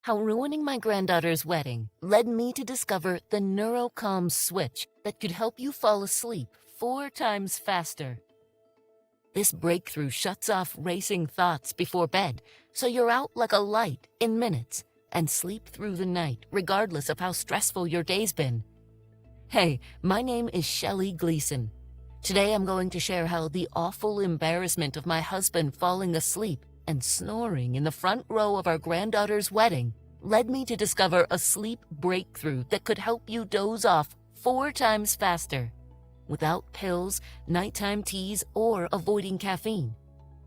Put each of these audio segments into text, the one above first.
How ruining my granddaughter's wedding led me to discover the Neuro-Calm Switch that could help you fall asleep 4 times faster. This breakthrough shuts off racing thoughts before bed, so you're out like a light in minutes and sleep through the night regardless of how stressful your day's been. Hey, my name is Shelley Gleason. Today I'm going to share how the awful embarrassment of my husband falling asleep and snoring in the front row of our granddaughter's wedding led me to discover a sleep breakthrough that could help you doze off 4 times faster, without pills, nighttime teas, or avoiding caffeine.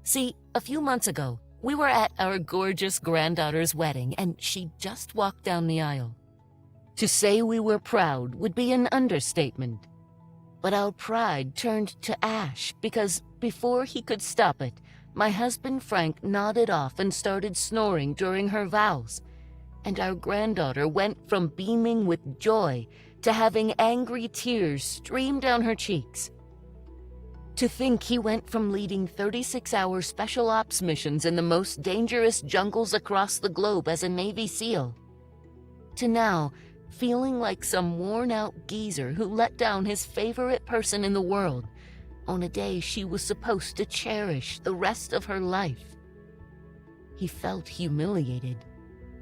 See, a few months ago, we were at our gorgeous granddaughter's wedding and she just walked down the aisle. To say we were proud would be an understatement. But our pride turned to ash because before he could stop it, my husband Frank nodded off and started snoring during her vows, and our granddaughter went from beaming with joy to having angry tears stream down her cheeks. To think he went from leading 36-hour special ops missions in the most dangerous jungles across the globe as a Navy SEAL, to now feeling like some worn-out geezer who let down his favorite person in the world on a day she was supposed to cherish the rest of her life. He felt humiliated,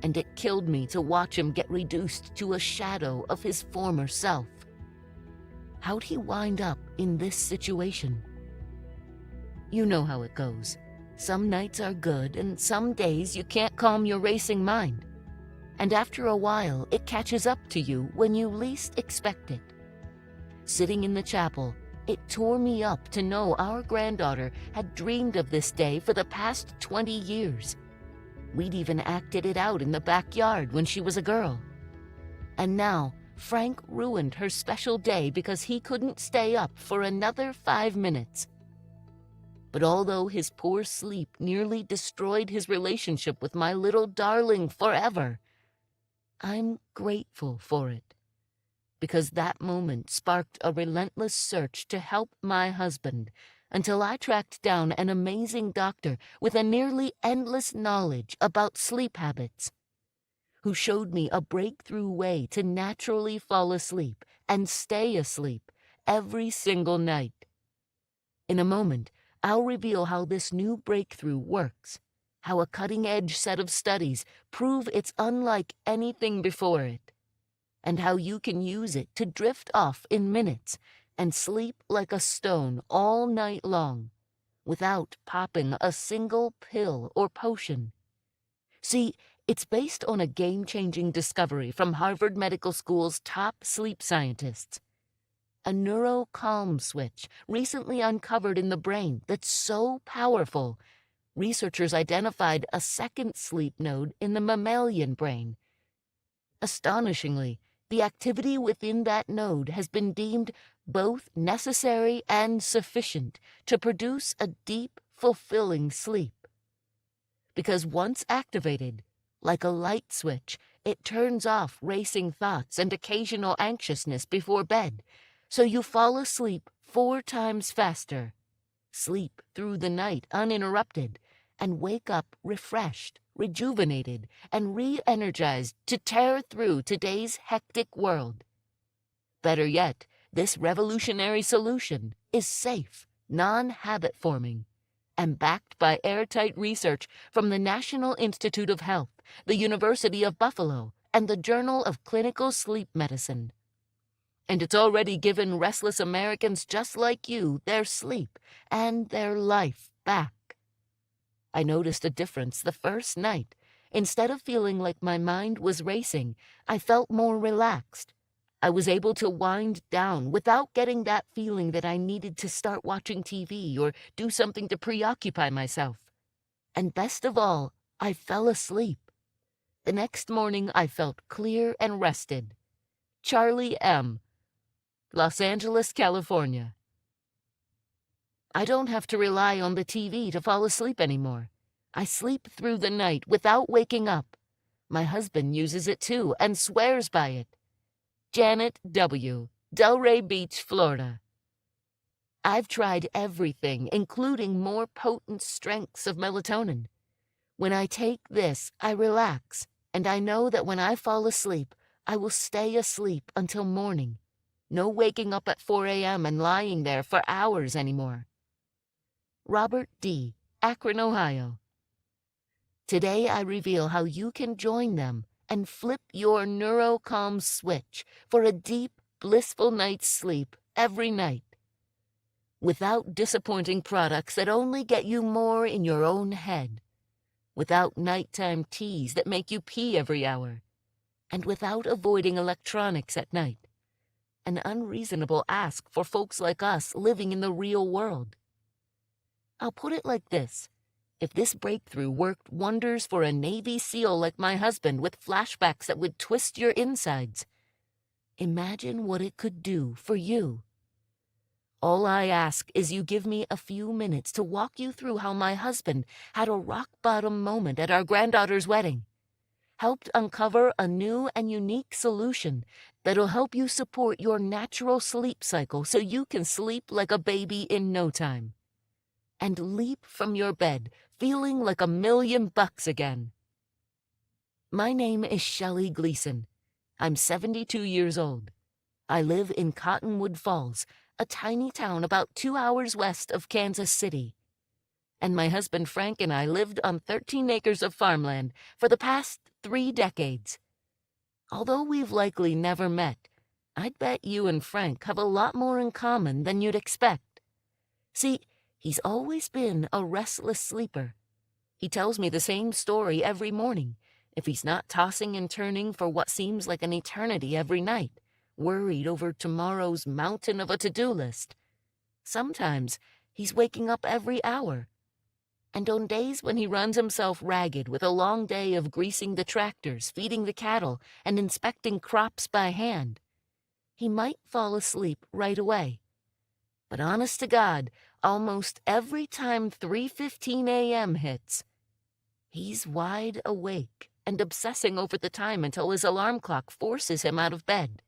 and it killed me to watch him get reduced to a shadow of his former self. How'd he wind up in this situation? You know how it goes. Some nights are good, and some days you can't calm your racing mind. And after a while, it catches up to you when you least expect it. Sitting in the chapel, it tore me up to know our granddaughter had dreamed of this day for the past 20 years. We'd even acted it out in the backyard when she was a girl. And now, Frank ruined her special day because he couldn't stay up for another 5 minutes. But although his poor sleep nearly destroyed his relationship with my little darling forever, I'm grateful for it, because that moment sparked a relentless search to help my husband until I tracked down an amazing doctor with a nearly endless knowledge about sleep habits, who showed me a breakthrough way to naturally fall asleep and stay asleep every single night. In a moment, I'll reveal how this new breakthrough works, how a cutting-edge set of studies prove it's unlike anything before it, and how you can use it to drift off in minutes and sleep like a stone all night long, without popping a single pill or potion. See, it's based on a game-changing discovery from Harvard Medical School's top sleep scientists. A Neuro-Calm Switch recently uncovered in the brain that's so powerful, researchers identified a second sleep node in the mammalian brain. Astonishingly, the activity within that node has been deemed both necessary and sufficient to produce a deep, fulfilling sleep. Because once activated, like a light switch, it turns off racing thoughts and occasional anxiousness before bed, so you fall asleep 4 times faster, sleep through the night uninterrupted, and wake up refreshed, rejuvenated, and re-energized to tear through today's hectic world. Better yet, this revolutionary solution is safe, non-habit forming, and backed by airtight research from the National Institute of Health, the University of Buffalo, and the Journal of Clinical Sleep Medicine. And it's already given restless Americans just like you their sleep and their life back. I noticed a difference the first night. Instead of feeling like my mind was racing, I felt more relaxed. I was able to wind down without getting that feeling that I needed to start watching TV or do something to preoccupy myself. And best of all, I fell asleep. The next morning, I felt clear and rested. Charlie M., Los Angeles, California. I don't have to rely on the TV to fall asleep anymore. I sleep through the night without waking up. My husband uses it too and swears by it. Janet W., Delray Beach, Florida. I've tried everything, including more potent strengths of melatonin. When I take this, I relax, And I know that when I fall asleep, I will stay asleep until morning. No waking up at 4 a.m. and lying there for hours anymore. Robert D., Akron, Ohio. Today I reveal how you can join them and flip your Neuro-Calm Switch for a deep, blissful night's sleep every night. Without disappointing products that only get you more in your own head. Without nighttime teas that make you pee every hour. And without avoiding electronics at night. An unreasonable ask for folks like us living in the real world. I'll put it like this. If this breakthrough worked wonders for a Navy SEAL like my husband with flashbacks that would twist your insides, imagine what it could do for you. All I ask is you give me a few minutes to walk you through how my husband had a rock-bottom moment at our granddaughter's wedding, helped uncover a new and unique solution that'll help you support your natural sleep cycle so you can sleep like a baby in no time. And leap from your bed, feeling like $1,000,000 again. My name is Shelley Gleason. I'm 72 years old. I live in Cottonwood Falls, a tiny town about 2 hours west of Kansas City. And my husband Frank and I lived on 13 acres of farmland for the past 3 decades. Although we've likely never met, I'd bet you and Frank have a lot more in common than you'd expect. See, he's always been a restless sleeper. He tells me the same story every morning, if he's not tossing and turning for what seems like an eternity every night, worried over tomorrow's mountain of a to-do list. Sometimes he's waking up every hour. And on days when he runs himself ragged with a long day of greasing the tractors, feeding the cattle, and inspecting crops by hand, he might fall asleep right away. But honest to God, almost every time 3:15 a.m. hits, he's wide awake and obsessing over the time until his alarm clock forces him out of bed.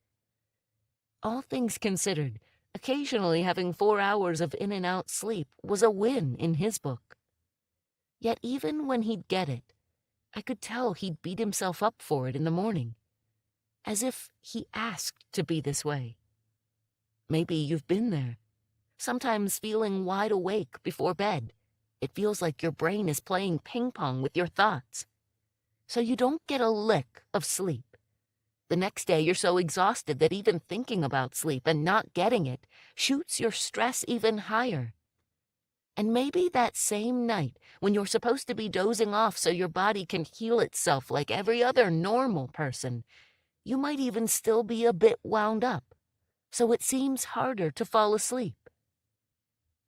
All things considered, occasionally having 4 hours of in-and-out sleep was a win in his book. Yet even when he'd get it, I could tell he'd beat himself up for it in the morning, as if he asked to be this way. Maybe you've been there. Sometimes feeling wide awake before bed. It feels like your brain is playing ping pong with your thoughts. So you don't get a lick of sleep. The next day you're so exhausted that even thinking about sleep and not getting it shoots your stress even higher. And maybe that same night, when you're supposed to be dozing off so your body can heal itself like every other normal person, you might even still be a bit wound up, so it seems harder to fall asleep.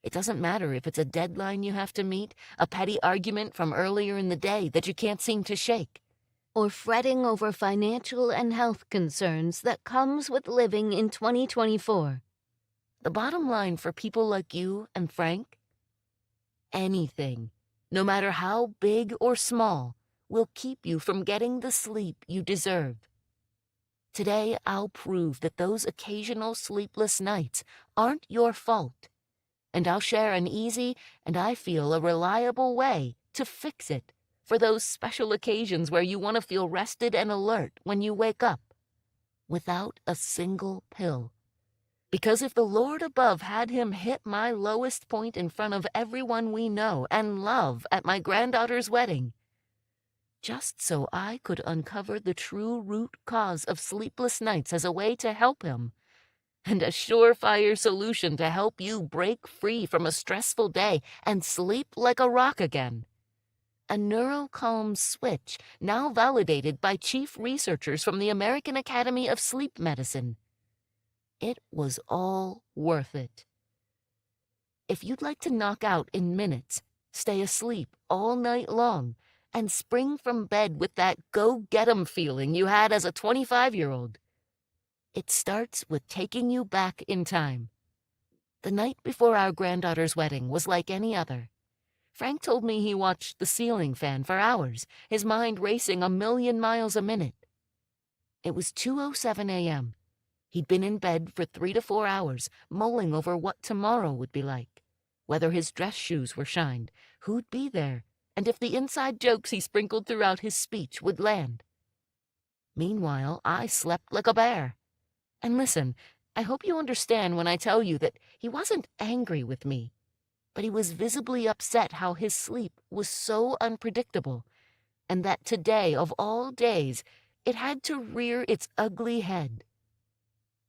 It doesn't matter if it's a deadline you have to meet, a petty argument from earlier in the day that you can't seem to shake, or fretting over financial and health concerns that comes with living in 2024. The bottom line for people like you and Frank? Anything, no matter how big or small, will keep you from getting the sleep you deserve. Today, I'll prove that those occasional sleepless nights aren't your fault. And I'll share an easy, and I feel a reliable way to fix it for those special occasions where you want to feel rested and alert when you wake up, without a single pill. Because if the Lord above had him hit my lowest point in front of everyone we know and love at my granddaughter's wedding, just so I could uncover the true root cause of sleepless nights as a way to help him, and a surefire solution to help you break free from a stressful day and sleep like a rock again. A Neuro-Calm Switch now validated by chief researchers from the American Academy of Sleep Medicine. It was all worth it. If you'd like to knock out in minutes, stay asleep all night long, and spring from bed with that go-get-'em feeling you had as a 25-year-old, it starts with taking you back in time. The night before our granddaughter's wedding was like any other. Frank told me he watched the ceiling fan for hours, his mind racing 1,000,000 miles a minute. It was 2:07 a.m. He'd been in bed for 3 to 4 hours, mulling over what tomorrow would be like, whether his dress shoes were shined, who'd be there, and if the inside jokes he sprinkled throughout his speech would land. Meanwhile, I slept like a bear. And listen, I hope you understand when I tell you that he wasn't angry with me, but he was visibly upset how his sleep was so unpredictable, and that today, of all days, it had to rear its ugly head.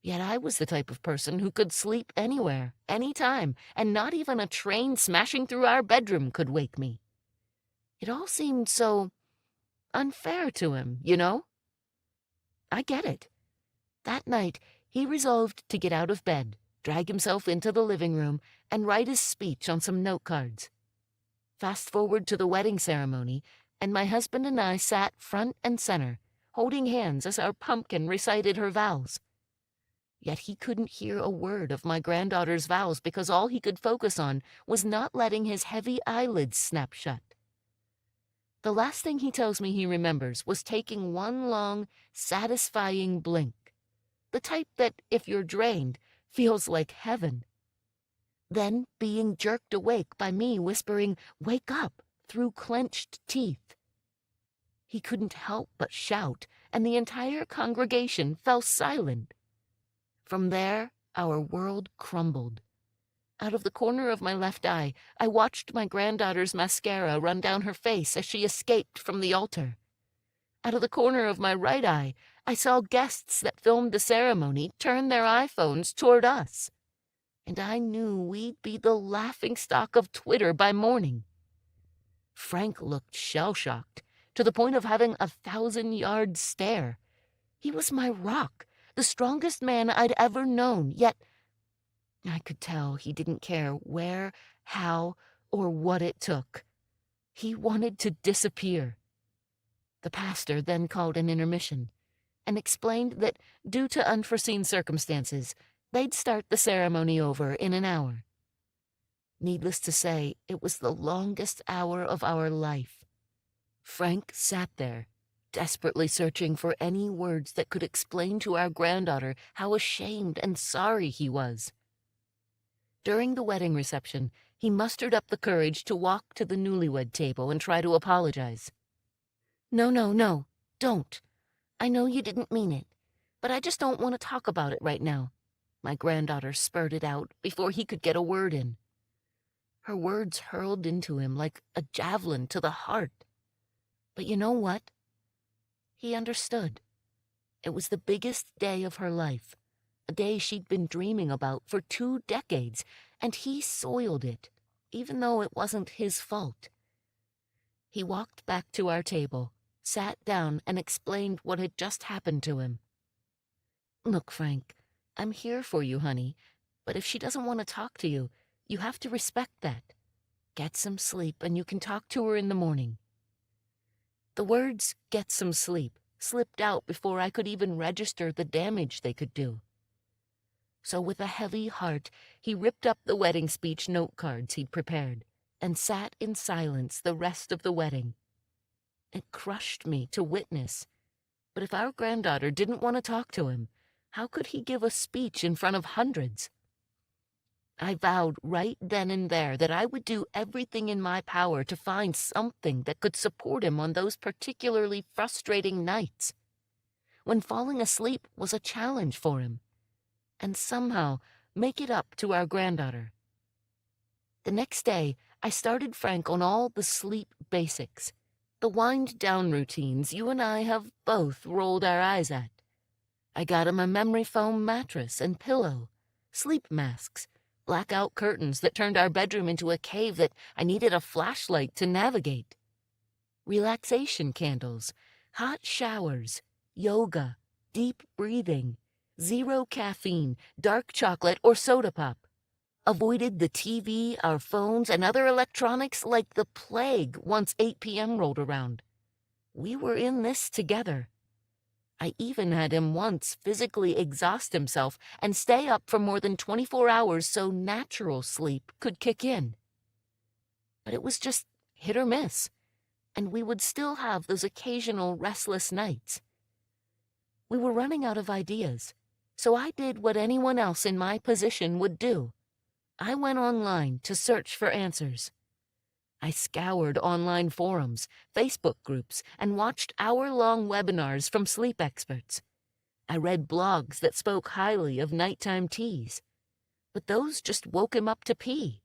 Yet I was the type of person who could sleep anywhere, anytime, and not even a train smashing through our bedroom could wake me. It all seemed so unfair to him, you know? I get it. That night, he resolved to get out of bed, drag himself into the living room, and write his speech on some note cards. Fast forward to the wedding ceremony, and my husband and I sat front and center, holding hands as our pumpkin recited her vows. Yet he couldn't hear a word of my granddaughter's vows because all he could focus on was not letting his heavy eyelids snap shut. The last thing he tells me he remembers was taking one long, satisfying blink, the type that, if you're drained, feels like heaven. Then being jerked awake by me whispering, "Wake up," through clenched teeth. He couldn't help but shout, and the entire congregation fell silent. From there, our world crumbled. Out of the corner of my left eye, I watched my granddaughter's mascara run down her face as she escaped from the altar. Out of the corner of my right eye, I saw guests that filmed the ceremony turn their iPhones toward us. And I knew we'd be the laughingstock of Twitter by morning. Frank looked shell-shocked, to the point of having a 1,000-yard stare. He was my rock, the strongest man I'd ever known, yet I could tell he didn't care where, how, or what it took. He wanted to disappear. The pastor then called an intermission and explained that, due to unforeseen circumstances, they'd start the ceremony over in an hour. Needless to say, it was the longest hour of our life. Frank sat there, desperately searching for any words that could explain to our granddaughter how ashamed and sorry he was. During the wedding reception, he mustered up the courage to walk to the newlywed table and try to apologize. No, don't. I know you didn't mean it, but I just don't want to talk about it right now," my granddaughter spurted out before he could get a word in. Her words hurled into him like a javelin to the heart. But you know what? He understood. It was the biggest day of her life, a day she'd been dreaming about for 2 decades, and he soiled it, even though it wasn't his fault. He walked back to our table, sat down, and explained what had just happened to him. "Look, Frank, I'm here for you, honey, but if she doesn't want to talk to you, you have to respect that. Get some sleep, and you can talk to her in the morning." The words, "get some sleep," slipped out before I could even register the damage they could do. So with a heavy heart, he ripped up the wedding speech note cards he'd prepared and sat in silence the rest of the wedding. It crushed me to witness. But if our granddaughter didn't want to talk to him, how could he give a speech in front of hundreds? I vowed right then and there that I would do everything in my power to find something that could support him on those particularly frustrating nights, when falling asleep was a challenge for him, and somehow make it up to our granddaughter. The next day, I started Frank on all the sleep basics, the wind-down routines you and I have both rolled our eyes at. I got him a memory foam mattress and pillow, sleep masks, blackout curtains that turned our bedroom into a cave that I needed a flashlight to navigate, relaxation candles, hot showers, yoga, deep breathing, zero caffeine, dark chocolate, or soda pop. Avoided the TV, our phones, and other electronics like the plague once 8 p.m. rolled around. We were in this together. I even had him once physically exhaust himself and stay up for more than 24 hours so natural sleep could kick in. But it was just hit or miss, and we would still have those occasional restless nights. We were running out of ideas, so I did what anyone else in my position would do. I went online to search for answers. I scoured online forums, Facebook groups, and watched hour-long webinars from sleep experts. I read blogs that spoke highly of nighttime teas, but those just woke him up to pee.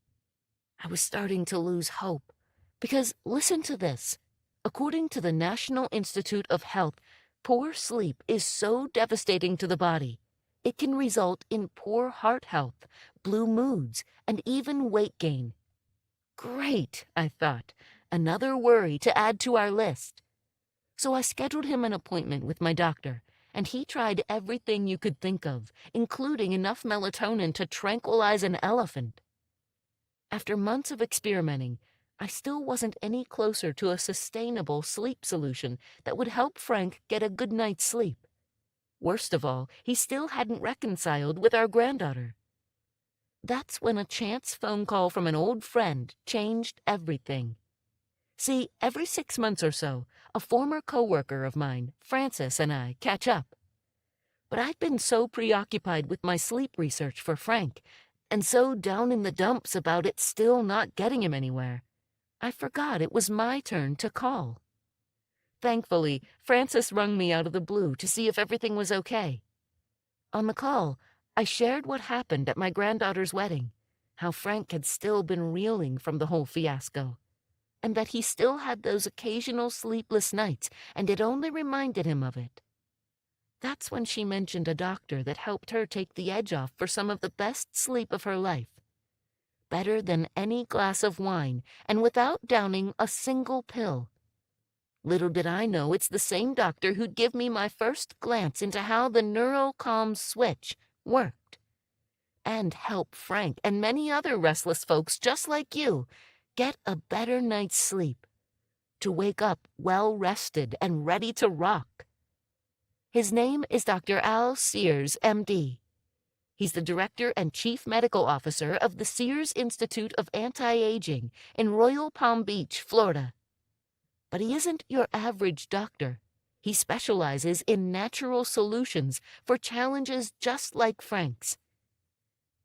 I was starting to lose hope, because listen to this. According to the National Institute of Health, poor sleep is so devastating to the body, it can result in poor heart health, blue moods, and even weight gain. Great, I thought, another worry to add to our list. So I scheduled him an appointment with my doctor, and he tried everything you could think of, including enough melatonin to tranquilize an elephant. After months of experimenting, I still wasn't any closer to a sustainable sleep solution that would help Frank get a good night's sleep. Worst of all, he still hadn't reconciled with our granddaughter. That's when a chance phone call from an old friend changed everything. See, every 6 months or so, a former coworker of mine, Frances, and I catch up. But I'd been so preoccupied with my sleep research for Frank, and so down in the dumps about it still not getting him anywhere, I forgot it was my turn to call. Thankfully, Frances rung me out of the blue to see if everything was okay. On the call, I shared what happened at my granddaughter's wedding, how Frank had still been reeling from the whole fiasco, and that he still had those occasional sleepless nights, and it only reminded him of it. That's when she mentioned a doctor that helped her take the edge off for some of the best sleep of her life. Better than any glass of wine, and without downing a single pill. Little did I know it's the same doctor who'd give me my first glance into how the Neuro-Calm Switch worked, and help Frank and many other restless folks just like you get a better night's sleep, to wake up well-rested and ready to rock. His name is Dr. Al Sears, M.D. He's the Director and Chief Medical Officer of the Sears Institute of Anti-Aging in Royal Palm Beach, Florida. But he isn't your average doctor. He specializes in natural solutions for challenges just like Frank's.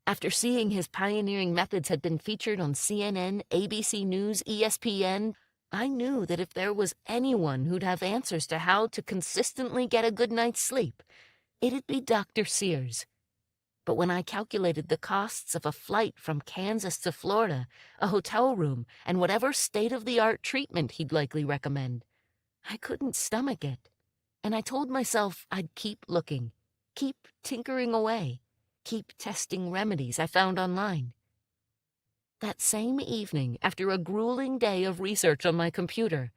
After seeing his pioneering methods had been featured on CNN, ABC News, ESPN, I knew that if there was anyone who'd have answers to how to consistently get a good night's sleep, it'd be Dr. Sears. But when I calculated the costs of a flight from Kansas to Florida, a hotel room, and whatever state-of-the-art treatment he'd likely recommend, I couldn't stomach it. And I told myself I'd keep looking, keep tinkering away, keep testing remedies I found online. That same evening, after a grueling day of research on my computer,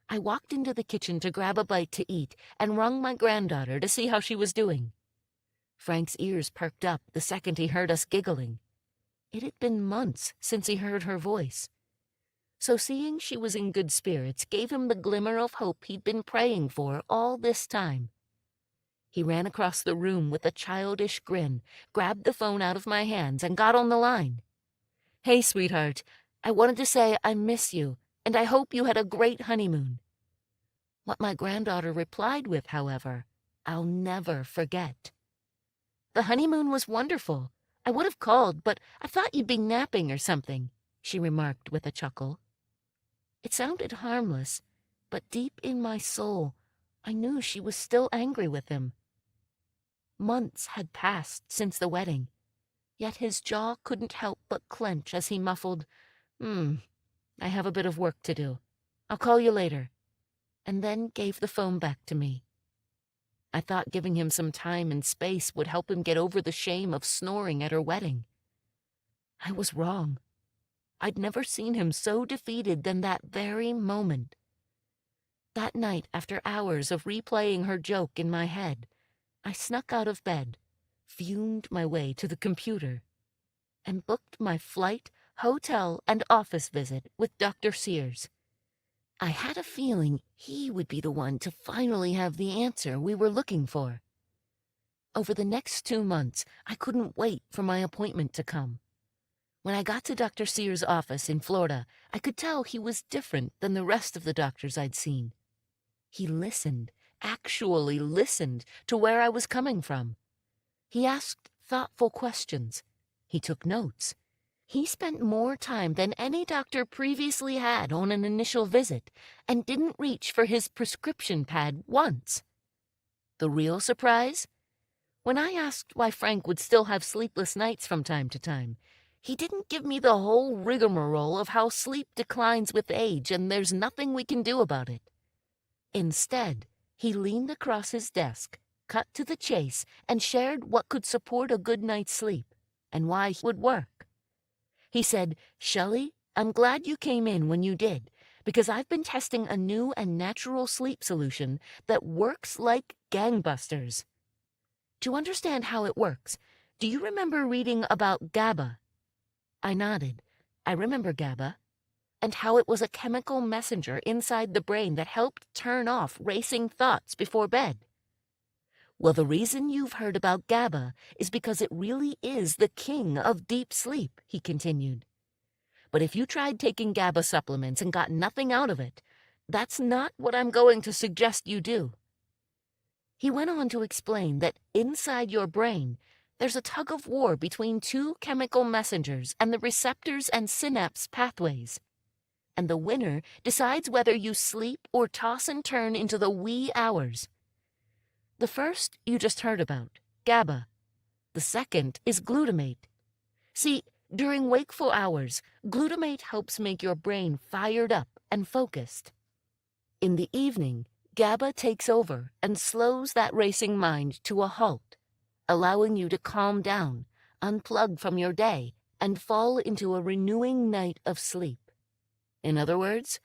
I walked into the kitchen to grab a bite to eat and rung my granddaughter to see how she was doing. Frank's ears perked up the second he heard us giggling. It had been months since he heard her voice. So seeing she was in good spirits gave him the glimmer of hope he'd been praying for all this time. He ran across the room with a childish grin, grabbed the phone out of my hands, and got on the line. "Hey, sweetheart, I wanted to say I miss you, and I hope you had a great honeymoon." What my granddaughter replied with, however, I'll never forget. "The honeymoon was wonderful. I would have called, but I thought you'd be napping or something," she remarked with a chuckle. It sounded harmless, but deep in my soul, I knew she was still angry with him. Months had passed since the wedding, yet his jaw couldn't help but clench as he muffled, I have a bit of work to do. I'll call you later," and then gave the phone back to me. I thought giving him some time and space would help him get over the shame of snoring at her wedding. I was wrong. I'd never seen him so defeated than that very moment. That night, after hours of replaying her joke in my head, I snuck out of bed, fumed my way to the computer, and booked my flight, hotel, and office visit with Dr. Sears. I had a feeling he would be the one to finally have the answer we were looking for. Over the next 2 months, I couldn't wait for my appointment to come. When I got to Dr. Sears' office in Florida, I could tell he was different than the rest of the doctors I'd seen. He listened, actually listened, to where I was coming from. He asked thoughtful questions. He took notes. He spent more time than any doctor previously had on an initial visit and didn't reach for his prescription pad once. The real surprise? When I asked why Frank would still have sleepless nights from time to time, he didn't give me the whole rigmarole of how sleep declines with age and there's nothing we can do about it. Instead, he leaned across his desk, cut to the chase, and shared what could support a good night's sleep and why it would work. He said, "Shelley, I'm glad you came in when you did, because I've been testing a new and natural sleep solution that works like gangbusters." To understand how it works, do you remember reading about GABA? I nodded. I remember GABA, and how it was a chemical messenger inside the brain that helped turn off racing thoughts before bed. Well, the reason you've heard about GABA is because it really is the king of deep sleep, he continued. But if you tried taking GABA supplements and got nothing out of it, that's not what I'm going to suggest you do. He went on to explain that inside your brain, there's a tug-of-war between two chemical messengers and the receptors and synapse pathways. And the winner decides whether you sleep or toss and turn into the wee hours. The first you just heard about, GABA. The second is glutamate. See, during wakeful hours, glutamate helps make your brain fired up and focused. In the evening, GABA takes over and slows that racing mind to a halt, allowing you to calm down, unplug from your day, and fall into a renewing night of sleep. In other words,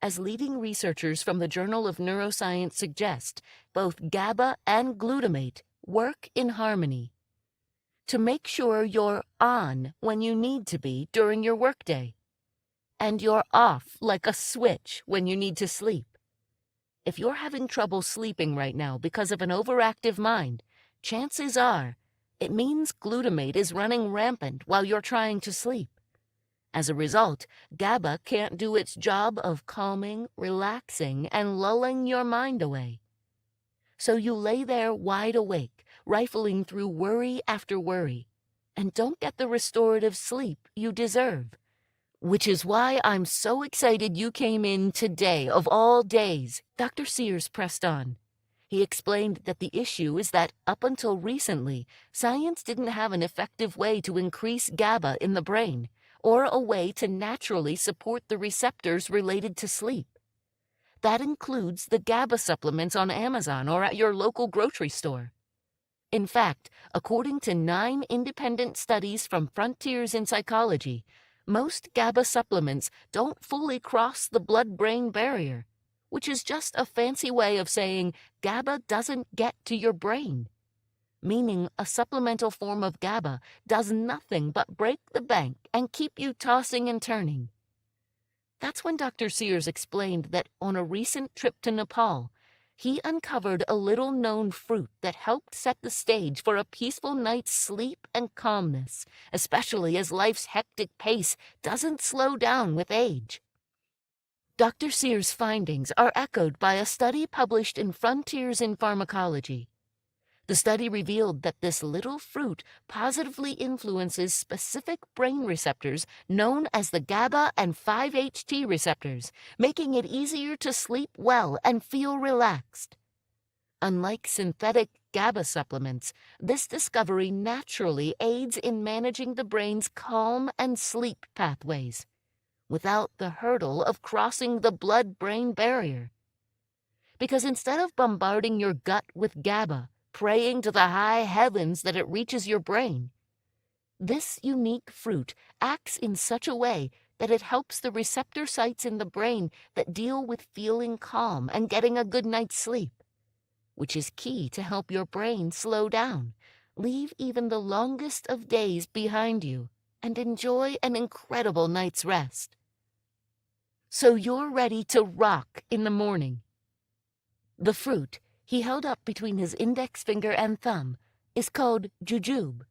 as leading researchers from the Journal of Neuroscience suggest, both GABA and glutamate work in harmony to make sure you're on when you need to be during your workday, and you're off like a switch when you need to sleep. If you're having trouble sleeping right now because of an overactive mind, chances are it means glutamate is running rampant while you're trying to sleep. As a result, GABA can't do its job of calming, relaxing, and lulling your mind away. So you lay there wide awake, rifling through worry after worry, and don't get the restorative sleep you deserve. Which is why I'm so excited you came in today, of all days, Dr. Sears pressed on. He explained that the issue is that up until recently, science didn't have an effective way to increase GABA in the brain, or a way to naturally support the receptors related to sleep. That includes the GABA supplements on Amazon or at your local grocery store. In fact, according to 9 independent studies from Frontiers in Psychology, most GABA supplements don't fully cross the blood-brain barrier, which is just a fancy way of saying GABA doesn't get to your brain, meaning a supplemental form of GABA does nothing but break the bank and keep you tossing and turning. That's when Dr. Sears explained that on a recent trip to Nepal, he uncovered a little-known fruit that helped set the stage for a peaceful night's sleep and calmness, especially as life's hectic pace doesn't slow down with age. Dr. Sears' findings are echoed by a study published in Frontiers in Pharmacology. The study revealed that this little fruit positively influences specific brain receptors known as the GABA and 5-HT receptors, making it easier to sleep well and feel relaxed. Unlike synthetic GABA supplements, this discovery naturally aids in managing the brain's calm and sleep pathways, without the hurdle of crossing the blood-brain barrier. Because instead of bombarding your gut with GABA, praying to the high heavens that it reaches your brain, this unique fruit acts in such a way that it helps the receptor sites in the brain that deal with feeling calm and getting a good night's sleep, which is key to help your brain slow down, leave even the longest of days behind you, and enjoy an incredible night's rest. So you're ready to rock in the morning. The fruit he held up between his index finger and thumb is called jujube.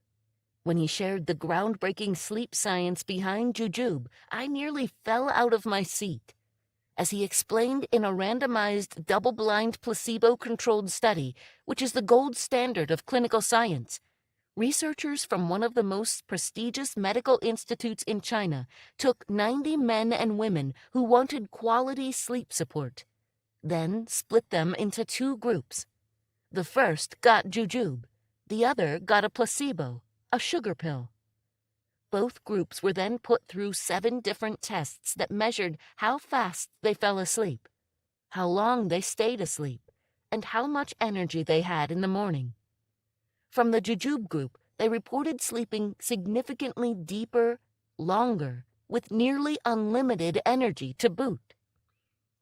When he shared the groundbreaking sleep science behind jujube, I nearly fell out of my seat. As he explained in a randomized, double-blind, placebo-controlled study, which is the gold standard of clinical science, Researchers from one of the most prestigious medical institutes in China took 90 men and women who wanted quality sleep support, then split them into two groups. The first got jujube, the other got a placebo, a sugar pill. Both groups were then put through 7 different tests that measured how fast they fell asleep, how long they stayed asleep, and how much energy they had in the morning. From the jujube group, they reported sleeping significantly deeper, longer, with nearly unlimited energy to boot.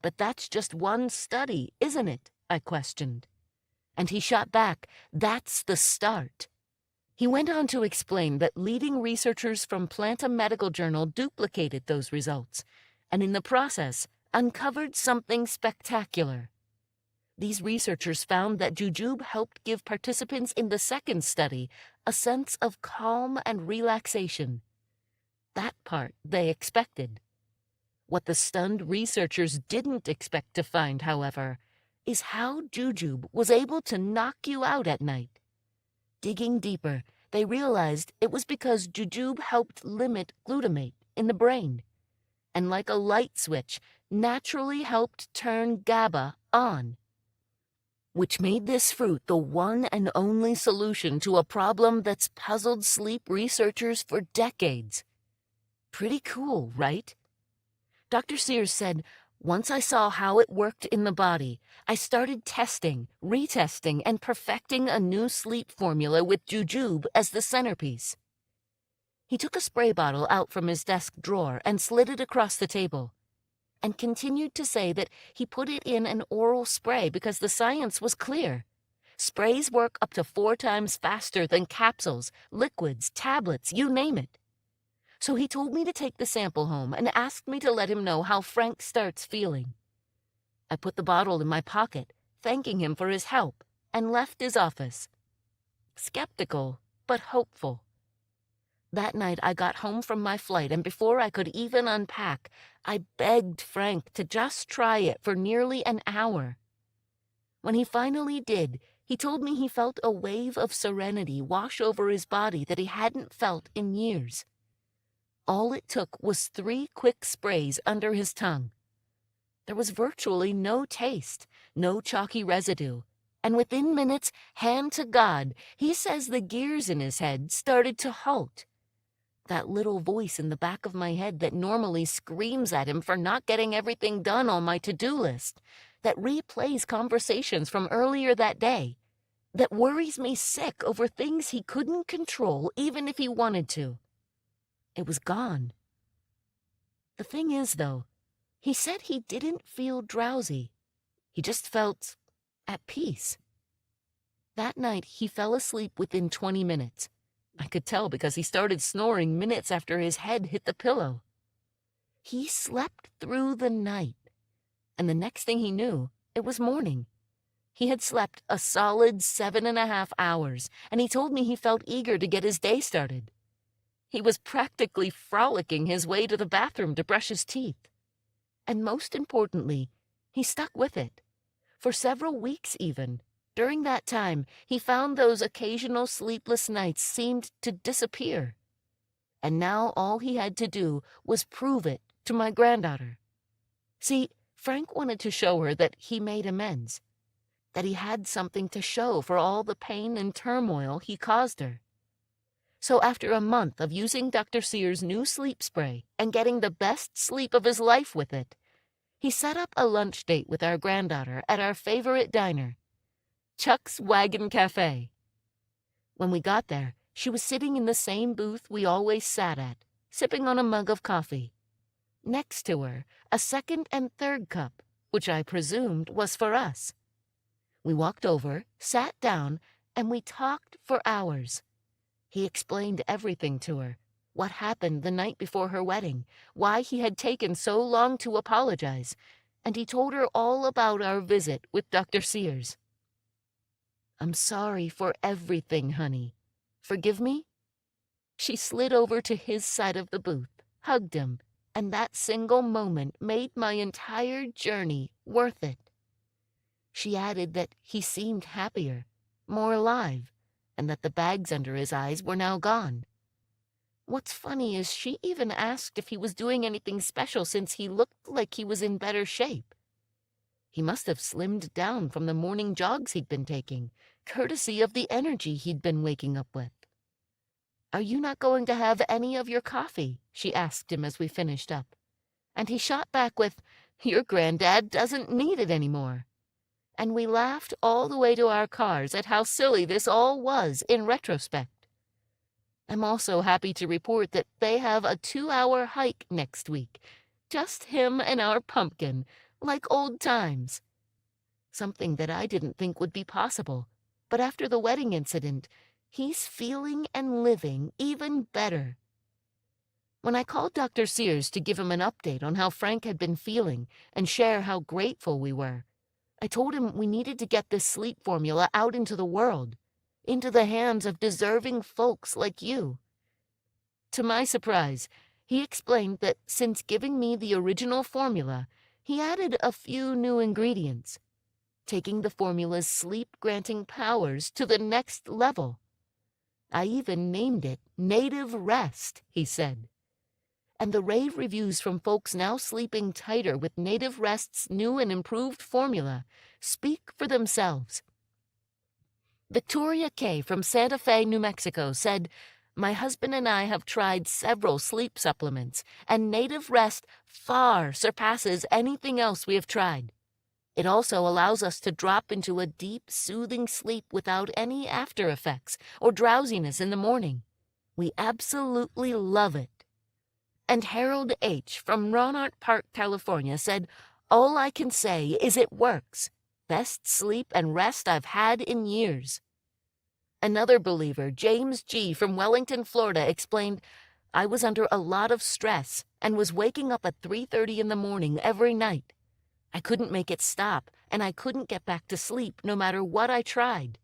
But that's just one study, isn't it? I questioned. And he shot back, that's the start. He went on to explain that leading researchers from Planta Medical Journal duplicated those results, and in the process, uncovered something spectacular. These researchers found that jujube helped give participants in the second study a sense of calm and relaxation. That part they expected. What the stunned researchers didn't expect to find, however, is how jujube was able to knock you out at night. Digging deeper, they realized it was because jujube helped limit glutamate in the brain, and like a light switch, naturally helped turn GABA on, which made this fruit the one and only solution to a problem that's puzzled sleep researchers for decades. Pretty cool, right? Dr. Sears said, once I saw how it worked in the body, I started testing, retesting, and perfecting a new sleep formula with jujube as the centerpiece. He took a spray bottle out from his desk drawer and slid it across the table, and continued to say that he put it in an oral spray because the science was clear. Sprays work up to 4 times faster than capsules, liquids, tablets, you name it. So he told me to take the sample home and asked me to let him know how Frank starts feeling. I put the bottle in my pocket, thanking him for his help, and left his office. Skeptical, but hopeful. That night I got home from my flight, and before I could even unpack, I begged Frank to just try it for nearly an hour. When he finally did, he told me he felt a wave of serenity wash over his body that he hadn't felt in years. All it took was 3 quick sprays under his tongue. There was virtually no taste, no chalky residue, and within minutes, hand to God, he says the gears in his head started to halt. That little voice in the back of my head that normally screams at him for not getting everything done on my to-do list, that replays conversations from earlier that day, that worries me sick over things he couldn't control even if he wanted to. It was gone. The thing is, though, he said he didn't feel drowsy. He just felt at peace. That night, he fell asleep within 20 minutes. I could tell because he started snoring minutes after his head hit the pillow. He slept through the night, and the next thing he knew, it was morning. He had slept a solid 7.5 hours, and he told me he felt eager to get his day started. He was practically frolicking his way to the bathroom to brush his teeth. And most importantly, he stuck with it. For several weeks even. During that time, he found those occasional sleepless nights seemed to disappear. And now all he had to do was prove it to my granddaughter. See, Frank wanted to show her that he made amends, that he had something to show for all the pain and turmoil he caused her. So after a month of using Dr. Sears' new sleep spray and getting the best sleep of his life with it, he set up a lunch date with our granddaughter at our favorite diner, Chuck's Wagon Cafe. When we got there, she was sitting in the same booth we always sat at, sipping on a mug of coffee. Next to her, a second and third cup, which I presumed was for us. We walked over, sat down, and we talked for hours. He explained everything to her, what happened the night before her wedding, why he had taken so long to apologize, and he told her all about our visit with Dr. Sears. "I'm sorry for everything, honey. Forgive me?" She slid over to his side of the booth, hugged him, and that single moment made my entire journey worth it. She added that he seemed happier, more alive, and that the bags under his eyes were now gone. What's funny is she even asked if he was doing anything special since he looked like he was in better shape. He must have slimmed down from the morning jogs he'd been taking, courtesy of the energy he'd been waking up with. "Are you not going to have any of your coffee?" she asked him as we finished up. And he shot back with, "Your granddad doesn't need it anymore." And we laughed all the way to our cars at how silly this all was in retrospect. I'm also happy to report that they have a 2-hour hike next week. Just him and our pumpkin, like old times. Something that I didn't think would be possible. But after the wedding incident, he's feeling and living even better. When I called Dr. Sears to give him an update on how Frank had been feeling and share how grateful we were, I told him we needed to get this sleep formula out into the world, into the hands of deserving folks like you. To my surprise, he explained that since giving me the original formula, he added a few new ingredients, taking the formula's sleep-granting powers to the next level. I even named it Native Rest, he said. And the rave reviews from folks now sleeping tighter with Native Rest's new and improved formula speak for themselves. Victoria K. from Santa Fe, New Mexico said, "My husband and I have tried several sleep supplements, and Native Rest far surpasses anything else we have tried. It also allows us to drop into a deep, soothing sleep without any after effects or drowsiness in the morning. We absolutely love it." And Harold H. from Rohnert Park, California said, "All I can say is it works. Best sleep and rest I've had in years." Another believer, James G. from Wellington, Florida, explained, "I was under a lot of stress and was waking up at 3:30 in the morning every night. I couldn't make it stop, and I couldn't get back to sleep no matter what I tried.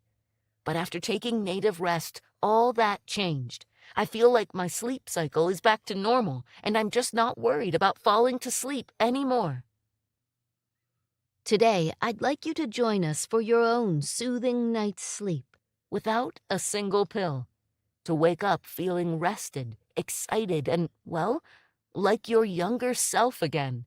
But after taking Native Rest, all that changed. I feel like my sleep cycle is back to normal, and I'm just not worried about falling to sleep anymore." Today, I'd like you to join us for your own soothing night's sleep, without a single pill, to wake up feeling rested, excited, and, well, like your younger self again.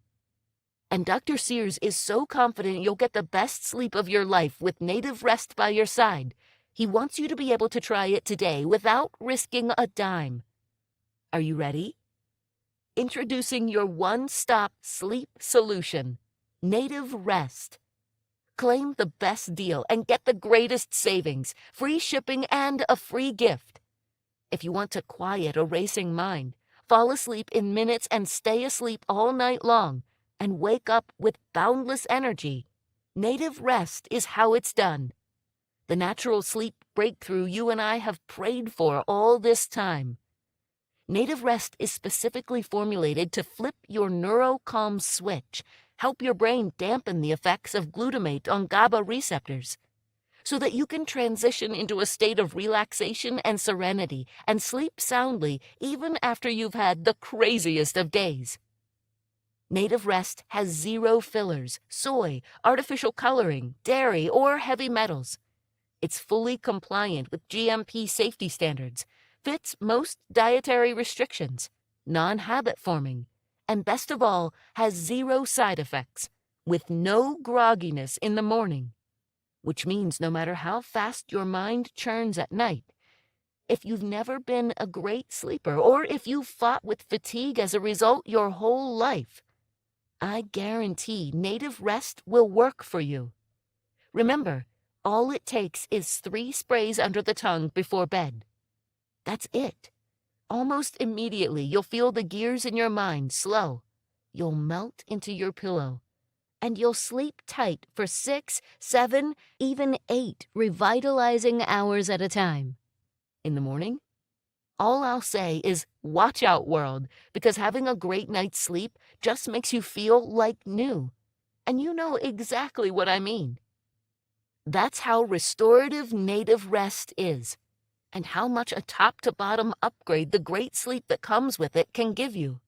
And Dr. Sears is so confident you'll get the best sleep of your life with Native Rest by your side. He wants you to be able to try it today without risking a dime. Are you ready? Introducing your one-stop sleep solution, Native Rest. Claim the best deal and get the greatest savings, free shipping, and a free gift. If you want to quiet a racing mind, fall asleep in minutes and stay asleep all night long, and wake up with boundless energy, Native Rest is how it's done. The natural sleep breakthrough you and I have prayed for all this time. Native Rest is specifically formulated to flip your Neuro-Calm Switch, help your brain dampen the effects of glutamate on GABA receptors, so that you can transition into a state of relaxation and serenity and sleep soundly even after you've had the craziest of days. Native Rest has 0 fillers, soy, artificial coloring, dairy, or heavy metals. It's fully compliant with GMP safety standards, fits most dietary restrictions, non-habit forming, and best of all, has 0 side effects, with no grogginess in the morning. Which means no matter how fast your mind churns at night, if you've never been a great sleeper, or if you've fought with fatigue as a result your whole life, I guarantee Native Rest will work for you. Remember, all it takes is 3 sprays under the tongue before bed. That's it. Almost immediately, you'll feel the gears in your mind slow. You'll melt into your pillow, and you'll sleep tight for 6, 7, even 8 revitalizing hours at a time. In the morning, all I'll say is watch out, world, because having a great night's sleep just makes you feel like new. And you know exactly what I mean. That's how restorative Native Rest is, and how much a top-to-bottom upgrade the great sleep that comes with it can give you.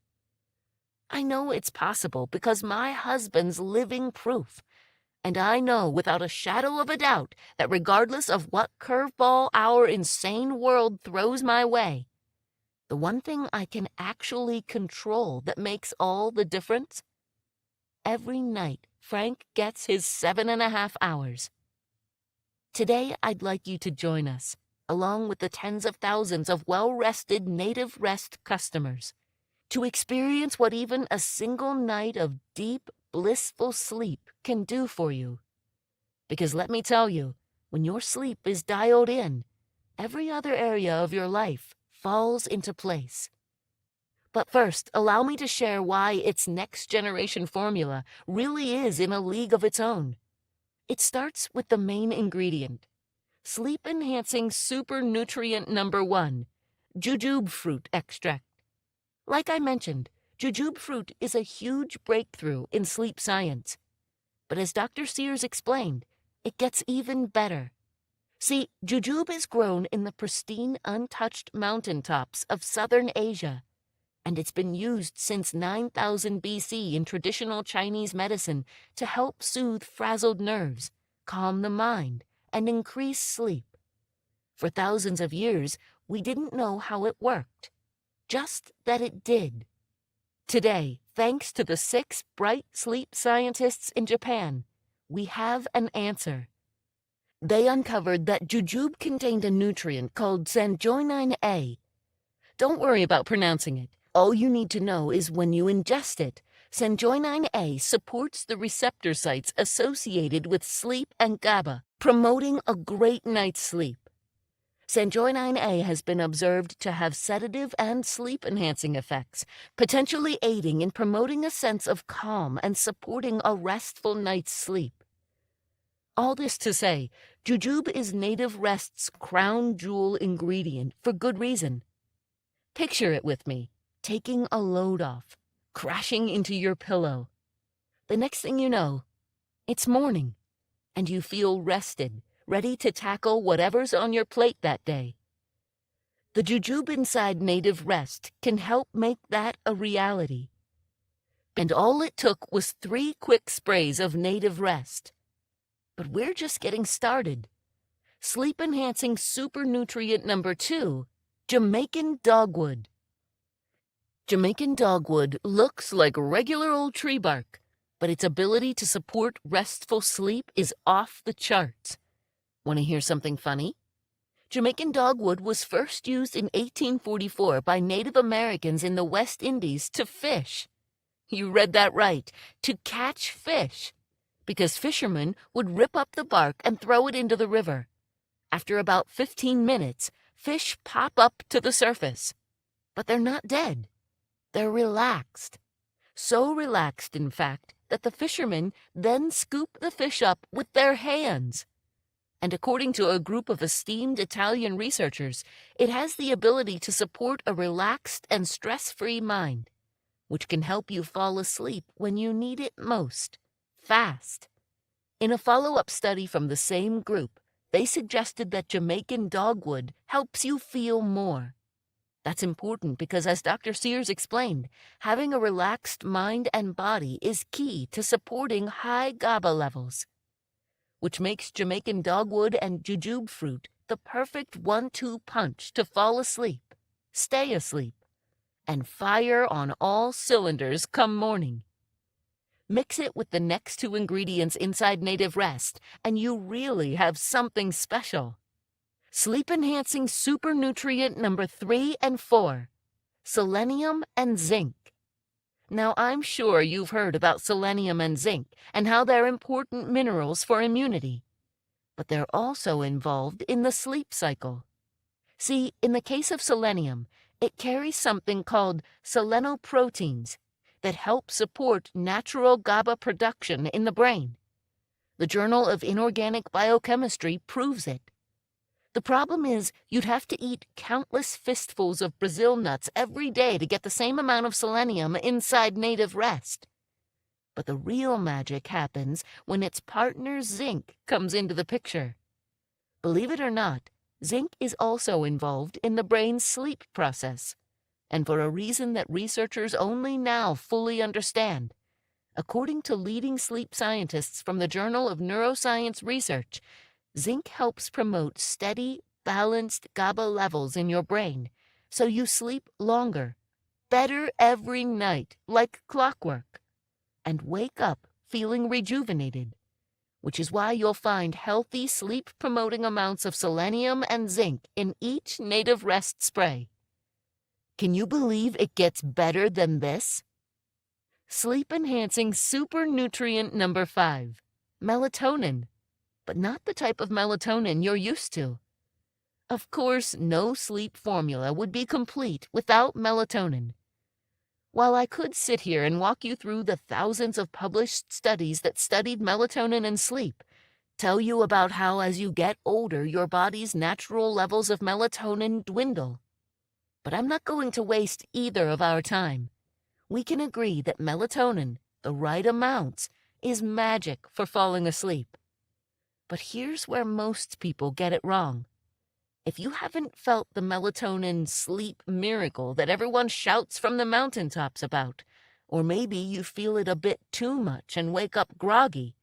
I know it's possible because my husband's living proof. And I know without a shadow of a doubt that regardless of what curveball our insane world throws my way, the one thing I can actually control that makes all the difference? Every night, Frank gets his 7.5 hours. Today, I'd like you to join us, along with the tens of thousands of well-rested native rest customers, to experience what even a single night of deep, blissful sleep can do for you. Because let me tell you, when your sleep is dialed in, every other area of your life falls into place. But first, allow me to share why its next-generation formula really is in a league of its own. It starts with the main ingredient, sleep-enhancing super nutrient number 1, jujube fruit extract. Like I mentioned, jujube fruit is a huge breakthrough in sleep science. But as Dr. Sears explained, it gets even better. See, jujube is grown in the pristine, untouched mountaintops of southern Asia, and it's been used since 9000 BC in traditional Chinese medicine to help soothe frazzled nerves, calm the mind, and increase sleep. For thousands of years, we didn't know how it worked, just that it did. Today, thanks to the 6 bright sleep scientists in Japan, we have an answer. They uncovered that jujube contained a nutrient called sanjoinine A. Don't worry about pronouncing it. All you need to know is when you ingest it, sanjoinine A supports the receptor sites associated with sleep and GABA, promoting a great night's sleep. Sanjoinine A has been observed to have sedative and sleep-enhancing effects, potentially aiding in promoting a sense of calm and supporting a restful night's sleep. All this to say, jujube is native rest's crown jewel ingredient for good reason. Picture it with me, taking a load off, crashing into your pillow. The next thing you know, it's morning, and you feel rested, ready to tackle whatever's on your plate that day. The jujube inside native rest can help make that a reality. And all it took was 3 quick sprays of native rest. But we're just getting started. Sleep-enhancing super nutrient number 2, Jamaican dogwood. Jamaican dogwood looks like regular old tree bark, but its ability to support restful sleep is off the charts. Want to hear something funny? Jamaican dogwood was first used in 1844 by Native Americans in the West Indies to fish. You read that right, to catch fish, because fishermen would rip up the bark and throw it into the river. After about 15 minutes, fish pop up to the surface. But they're not dead. They're relaxed. So relaxed, in fact, that the fishermen then scoop the fish up with their hands. And according to a group of esteemed Italian researchers, it has the ability to support a relaxed and stress-free mind, which can help you fall asleep when you need it most, fast. In a follow-up study from the same group, they suggested that Jamaican dogwood helps you feel more. That's important because, as Dr. Sears explained, having a relaxed mind and body is key to supporting high GABA levels, which makes Jamaican dogwood and jujube fruit the perfect 1-2 punch to fall asleep, stay asleep, and fire on all cylinders come morning. Mix it with the next 2 ingredients inside native rest, and you really have something special. Sleep-enhancing super nutrient number 3 and 4, selenium and zinc. Now, I'm sure you've heard about selenium and zinc and how they're important minerals for immunity, but they're also involved in the sleep cycle. See, in the case of selenium, it carries something called selenoproteins that help support natural GABA production in the brain. The Journal of Inorganic Biochemistry proves it. The problem is you'd have to eat countless fistfuls of Brazil nuts every day to get the same amount of selenium inside native rest. But the real magic happens when its partner zinc comes into the picture. Believe it or not, zinc is also involved in the brain's sleep process, and for a reason that researchers only now fully understand. According to leading sleep scientists from the Journal of Neuroscience Research, zinc helps promote steady, balanced GABA levels in your brain, so you sleep longer, better every night, like clockwork, and wake up feeling rejuvenated, which is why you'll find healthy sleep-promoting amounts of selenium and zinc in each Native Rest spray. Can you believe it gets better than this? Sleep-enhancing super nutrient number 5, melatonin, but not the type of melatonin you're used to. Of course, no sleep formula would be complete without melatonin. While I could sit here and walk you through the thousands of published studies that studied melatonin and sleep, tell you about how as you get older your body's natural levels of melatonin dwindle. But I'm not going to waste either of our time. We can agree that melatonin, the right amounts, is magic for falling asleep. But here's where most people get it wrong. If you haven't felt the melatonin sleep miracle that everyone shouts from the mountaintops about, or maybe you feel it a bit too much and wake up groggy,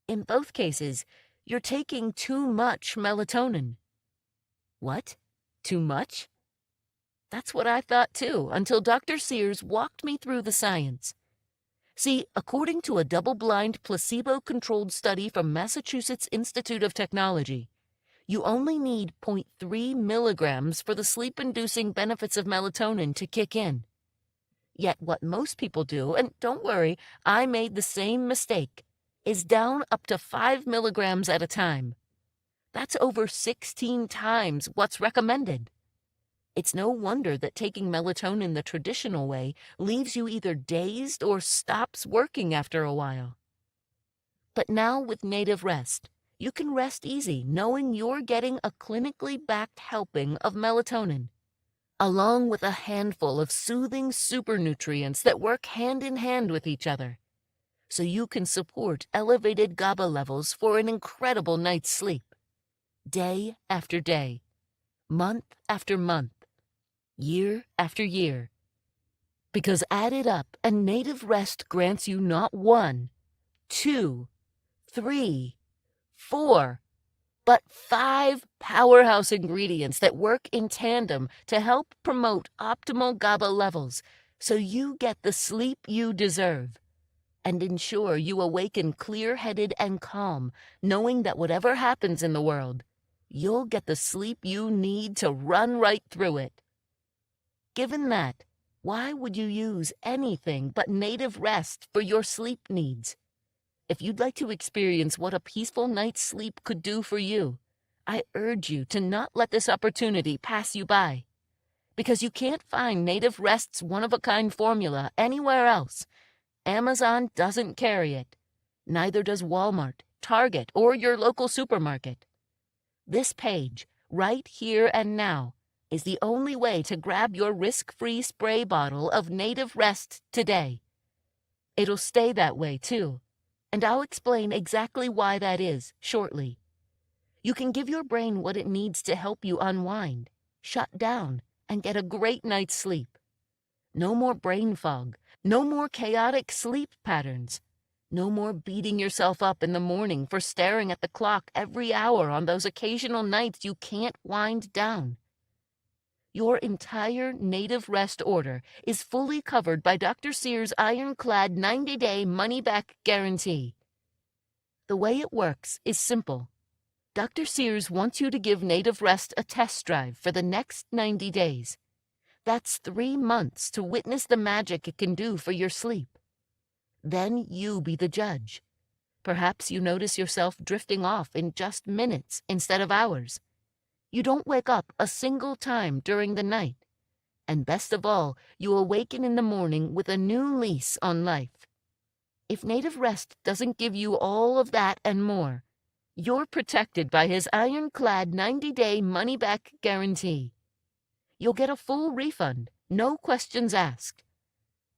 in both cases, you're taking too much melatonin. What? Too much? That's what I thought too, until Dr. Sears walked me through the science. See, according to a double-blind, placebo-controlled study from Massachusetts Institute of Technology, you only need 0.3 milligrams for the sleep-inducing benefits of melatonin to kick in. Yet what most people do, and don't worry, I made the same mistake, is down up to 5 milligrams at a time. That's over 16 times what's recommended. It's no wonder that taking melatonin the traditional way leaves you either dazed or stops working after a while. But now with Native Rest, you can rest easy knowing you're getting a clinically backed helping of melatonin, along with a handful of soothing supernutrients that work hand in hand with each other, so you can support elevated GABA levels for an incredible night's sleep, day after day, month after month, year after year. Because added up, a Native Rest grants you not 1, 2, 3, 4, but 5 powerhouse ingredients that work in tandem to help promote optimal GABA levels so you get the sleep you deserve and ensure you awaken clear-headed and calm, knowing that whatever happens in the world, you'll get the sleep you need to run right through it. Given that, why would you use anything but Native Rest for your sleep needs? If you'd like to experience what a peaceful night's sleep could do for you, I urge you to not let this opportunity pass you by. Because you can't find Native Rest's one-of-a-kind formula anywhere else. Amazon doesn't carry it. Neither does Walmart, Target, or your local supermarket. This page, right here and now, is the only way to grab your risk-free spray bottle of Native Rest today. It'll stay that way, too, and I'll explain exactly why that is shortly. You can give your brain what it needs to help you unwind, shut down, and get a great night's sleep. No more brain fog, no more chaotic sleep patterns, no more beating yourself up in the morning for staring at the clock every hour on those occasional nights you can't wind down. Your entire Native Rest order is fully covered by Dr. Sears' ironclad 90-day money-back guarantee. The way it works is simple. Dr. Sears wants you to give Native Rest a test drive for the next 90 days. That's 3 months to witness the magic it can do for your sleep. Then you be the judge. Perhaps you notice yourself drifting off in just minutes instead of hours. You don't wake up a single time during the night. And best of all, you awaken in the morning with a new lease on life. If Native Rest doesn't give you all of that and more, you're protected by his ironclad 90-day money-back guarantee. You'll get a full refund, no questions asked.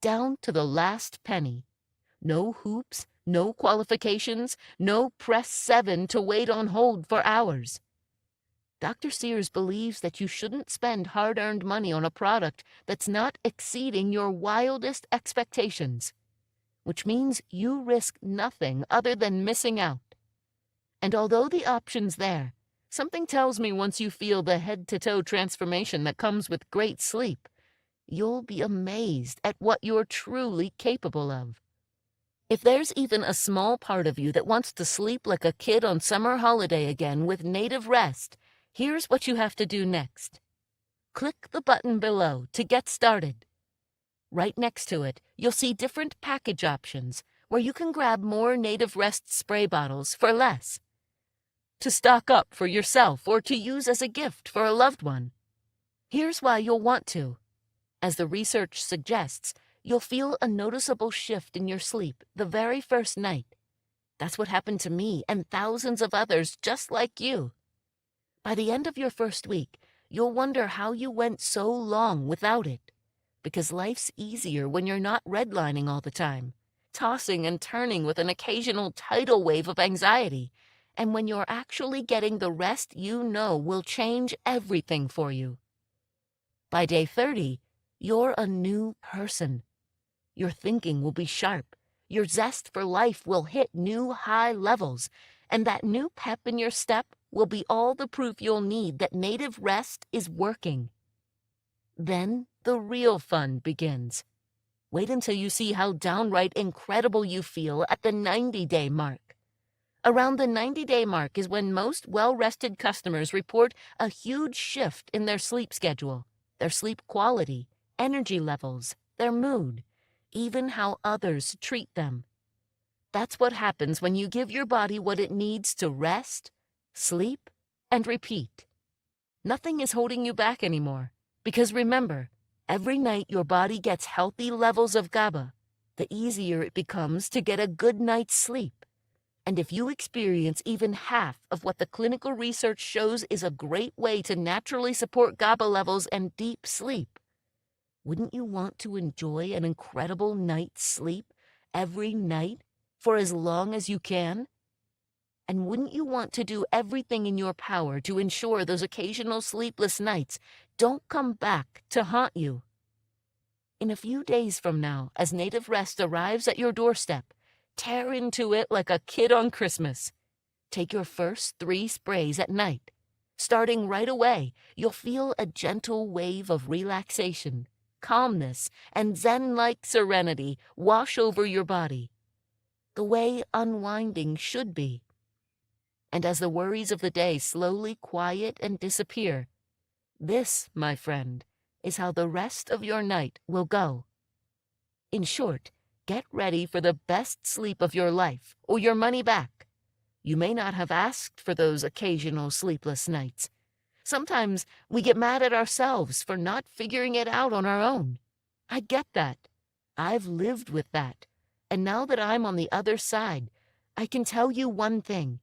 Down to the last penny. No hoops, no qualifications, no press 7 to wait on hold for hours. Dr. Sears believes that you shouldn't spend hard-earned money on a product that's not exceeding your wildest expectations. which means you risk nothing other than missing out. And although the option's there, something tells me once you feel the head-to-toe transformation that comes with great sleep, you'll be amazed at what you're truly capable of. If there's even a small part of you that wants to sleep like a kid on summer holiday again with native rest, here's what you have to do next. Click the button below to get started. Right next to it, you'll see different package options where you can grab more native rest spray bottles for less, to stock up for yourself or to use as a gift for a loved one. Here's why you'll want to. As the research suggests, you'll feel a noticeable shift in your sleep the very first night. That's what happened to me and thousands of others just like you. By the end of your first week, you'll wonder how you went so long without it. Because life's easier when you're not redlining all the time, tossing and turning with an occasional tidal wave of anxiety, and when you're actually getting the rest you know will change everything for you. By day 30, you're a new person. Your thinking will be sharp, your zest for life will hit new high levels, and that new pep in your step will be all the proof you'll need that native rest is working. Then the real fun begins. Wait until you see how downright incredible you feel at the 90-day mark. Around the 90-day mark is when most well-rested customers report a huge shift in their sleep schedule, their sleep quality, energy levels, their mood, even how others treat them. That's what happens when you give your body what it needs to rest, sleep, and repeat. Nothing is holding you back anymore, because remember, every night your body gets healthy levels of GABA, the easier it becomes to get a good night's sleep. And if you experience even half of what the clinical research shows is a great way to naturally support GABA levels and deep sleep, wouldn't you want to enjoy an incredible night's sleep every night for as long as you can? And wouldn't you want to do everything in your power to ensure those occasional sleepless nights don't come back to haunt you? In a few days from now, as native rest arrives at your doorstep, tear into it like a kid on Christmas. Take your first 3 sprays at night. Starting right away, you'll feel a gentle wave of relaxation, calmness, and zen-like serenity wash over your body, the way unwinding should be. And as the worries of the day slowly quiet and disappear, this, my friend, is how the rest of your night will go. In short, get ready for the best sleep of your life or your money back. You may not have asked for those occasional sleepless nights. Sometimes we get mad at ourselves for not figuring it out on our own. I get that. I've lived with that. And now that I'm on the other side, I can tell you one thing,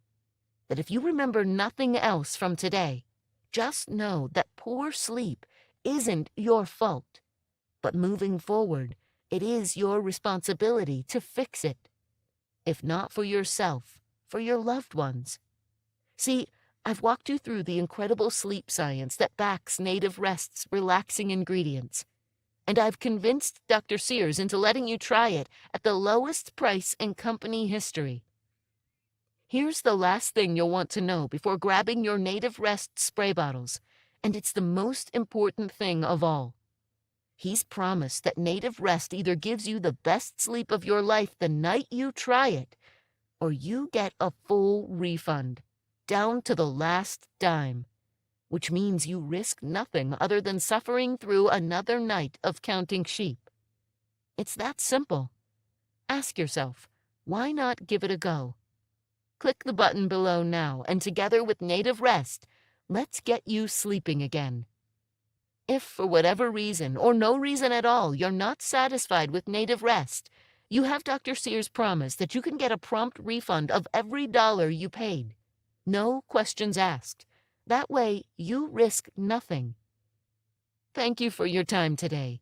that if you remember nothing else from today, just know that poor sleep isn't your fault. But moving forward, it is your responsibility to fix it. If not for yourself, for your loved ones. See, I've walked you through the incredible sleep science that backs native rest's relaxing ingredients. And I've convinced Dr. Sears into letting you try it at the lowest price in company history. Here's the last thing you'll want to know before grabbing your native rest spray bottles, and it's the most important thing of all. He's promised that native rest either gives you the best sleep of your life the night you try it, or you get a full refund, down to the last dime, which means you risk nothing other than suffering through another night of counting sheep. It's that simple. Ask yourself, why not give it a go? Click the button below now, and together with native rest, let's get you sleeping again. If for whatever reason, or no reason at all, you're not satisfied with native rest, you have Dr. Sears' promise that you can get a prompt refund of every dollar you paid. No questions asked. That way, you risk nothing. Thank you for your time today.